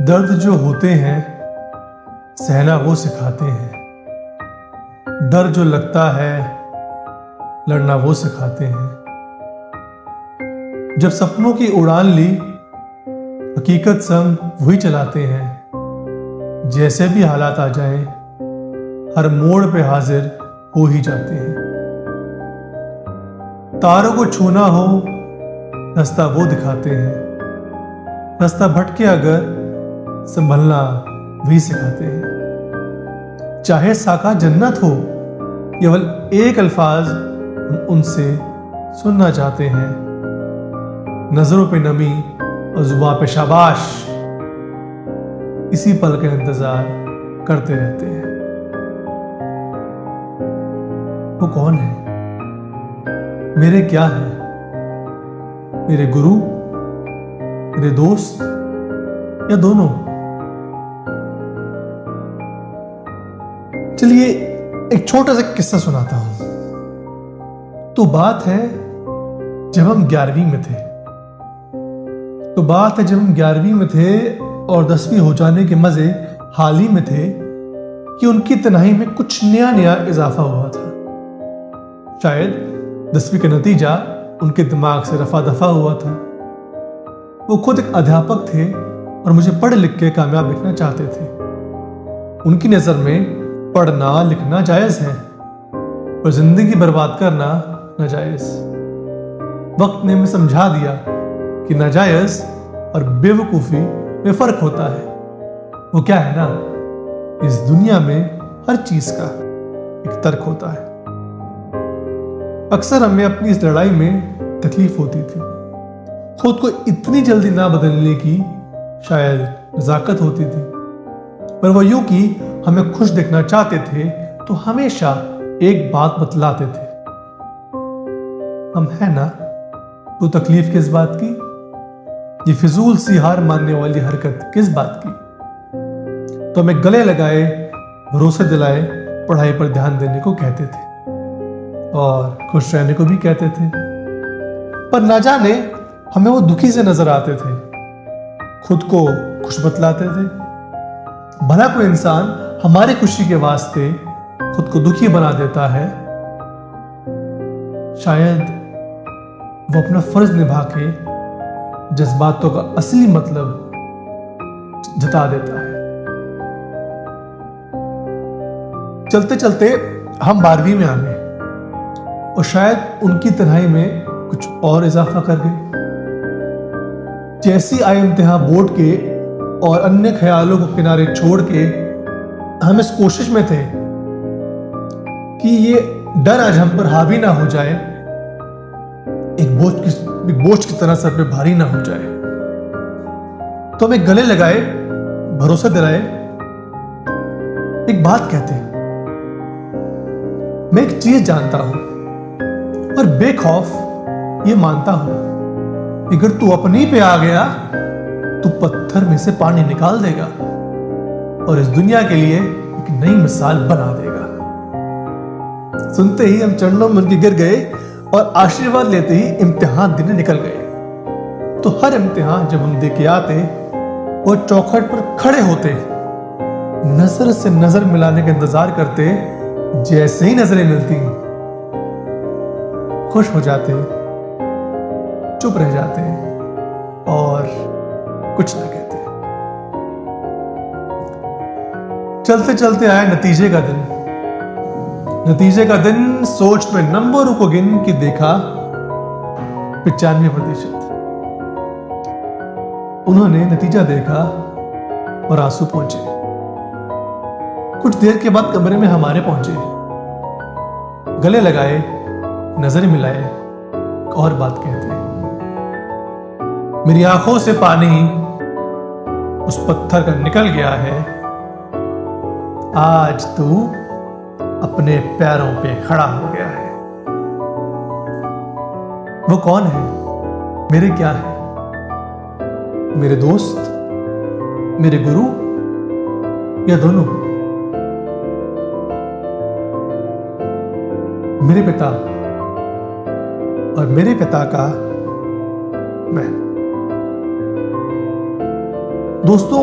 दर्द जो होते हैं सहना वो सिखाते हैं। डर जो लगता है लड़ना वो सिखाते हैं। जब सपनों की उड़ान ली हकीकत संग वही चलाते हैं। जैसे भी हालात आ जाएं हर मोड़ पे हाजिर हो ही जाते हैं। तारों को छूना हो रास्ता वो दिखाते हैं। रास्ता भटके अगर संभलना भी सिखाते हैं। चाहे साका जन्नत हो केवल एक अल्फाज हम उनसे सुनना चाहते हैं। नजरों पे नमी और जुबान पे शाबाश इसी पल का इंतजार करते रहते हैं। वो कौन है? मेरे क्या है? मेरे गुरु, मेरे दोस्त या दोनों? चलिए एक छोटा सा किस्सा सुनाता हूं। तो बात है जब हम 11वीं में थे। और 10वीं हो जाने के मजे हाल ही में थे कि उनकी तन्हाई में कुछ नया नया इजाफा हुआ था। शायद 10वीं का नतीजा उनके दिमाग से रफा दफा हुआ था। वो खुद एक अध्यापक थे और मुझे पढ़ लिख के कामयाब लिखना चाहते थे। उनकी नजर में पढ़ना लिखना जायज है और जिंदगी बर्बाद करना नाजायज। वक्त ने हमें समझा दिया कि नाजायज और बेवकूफी में फर्क होता है। वो क्या है ना, इस दुनिया में हर चीज का एक तर्क होता है। अक्सर हमें अपनी इस लड़ाई में तकलीफ होती थी। खुद को इतनी जल्दी ना बदलने की शायद नजाकत होती थी। पर वो यूं कि हमें खुश देखना चाहते थे तो हमेशा एक बात बतलाते थे, हम है ना, तो तकलीफ किस बात की? ये फिजूल सी हार मानने वाली हरकत किस बात की? तो हमें गले लगाए भरोसे दिलाए पढ़ाई पर ध्यान देने को कहते थे और खुश रहने को भी कहते थे। पर ना जाने हमें वो दुखी से नजर आते थे, खुद को खुश बतलाते थे। भला कोई इंसान हमारी खुशी के वास्ते खुद को दुखी बना देता है, शायद वो अपना फर्ज निभा के जज्बातों का असली मतलब जता देता है। चलते चलते हम 12वीं में आ गए और शायद उनकी तन्हाई में कुछ और इजाफा कर गए। जैसी आए इम्तिहान बोर्ड के और अन्य ख्यालों को किनारे छोड़ के हम इस कोशिश में थे कि ये डर आज हम पर हावी ना हो जाए, एक बोझ की तरह सर पे भारी ना हो जाए। तो हमें गले लगाए भरोसा दिलाए एक बात कहते, मैं एक चीज जानता हूं और बेखौफ ये मानता हूं, अगर तू अपनी पे आ गया तो पत्थर में से पानी निकाल देगा और इस दुनिया के लिए एक नई मिसाल बना देगा। सुनते ही हम चरणों में उनके गिर गए और आशीर्वाद लेते ही इम्तिहान देने निकल गए। तो हर इम्तिहान जब हम दे के आते वो चौखट पर खड़े होते, नजर से नजर मिलाने का इंतजार करते। जैसे ही नजरें मिलती खुश हो जाते, चुप रह जाते और कुछ ना कहते। चलते चलते आया नतीजे का दिन। सोच में नंबरों को गिन के देखा 95%। उन्होंने नतीजा देखा और आंसू पहुंचे। कुछ देर के बाद कमरे में हमारे पहुंचे, गले लगाए नजर मिलाए और बात कहते, मेरी आंखों से पानी उस पत्थर का निकल गया है, आज तू अपने पैरों पे खड़ा हो गया है। वो कौन है? मेरे क्या है? मेरे दोस्त, मेरे गुरु या दोनों? मेरे पिता और मेरे पिता का मैं। दोस्तों,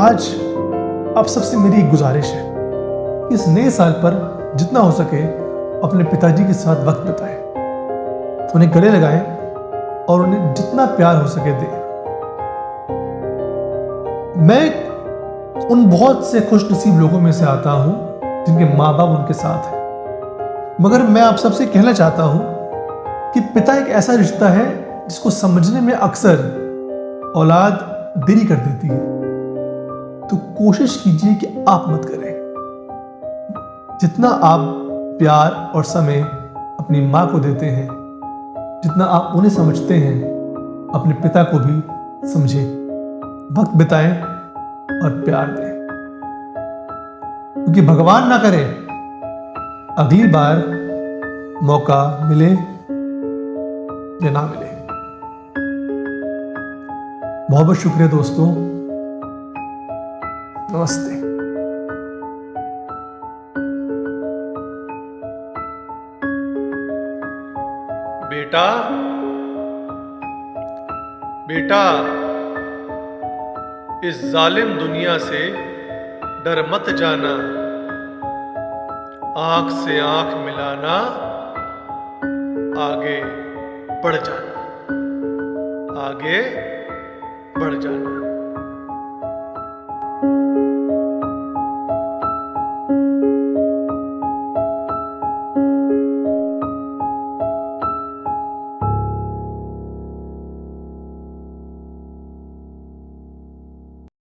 आज आप सबसे मेरी एक गुजारिश है कि इस नए साल पर जितना हो सके अपने पिताजी के साथ वक्त बिताएं, उन्हें गले लगाएं और उन्हें जितना प्यार हो सके दें। मैं उन बहुत से खुशनसीब लोगों में से आता हूं जिनके माँ बाप उनके साथ हैं, मगर मैं आप सबसे कहना चाहता हूं कि पिता एक ऐसा रिश्ता है जिसको समझने में अक्सर औलाद देरी कर देती है। तो कोशिश कीजिए कि आप मत करें। जितना आप प्यार और समय अपनी माँ को देते हैं, जितना आप उन्हें समझते हैं, अपने पिता को भी समझें, वक्त बिताएं और प्यार दें, क्योंकि भगवान ना करे अगली बार मौका मिले या ना मिले। बहुत बहुत शुक्रिया दोस्तों। नमस्ते। बेटा बेटा, इस जालिम दुनिया से डर मत जाना, आंख से आंख मिलाना, आगे बढ़ जाना, आगे बढ़ जाना।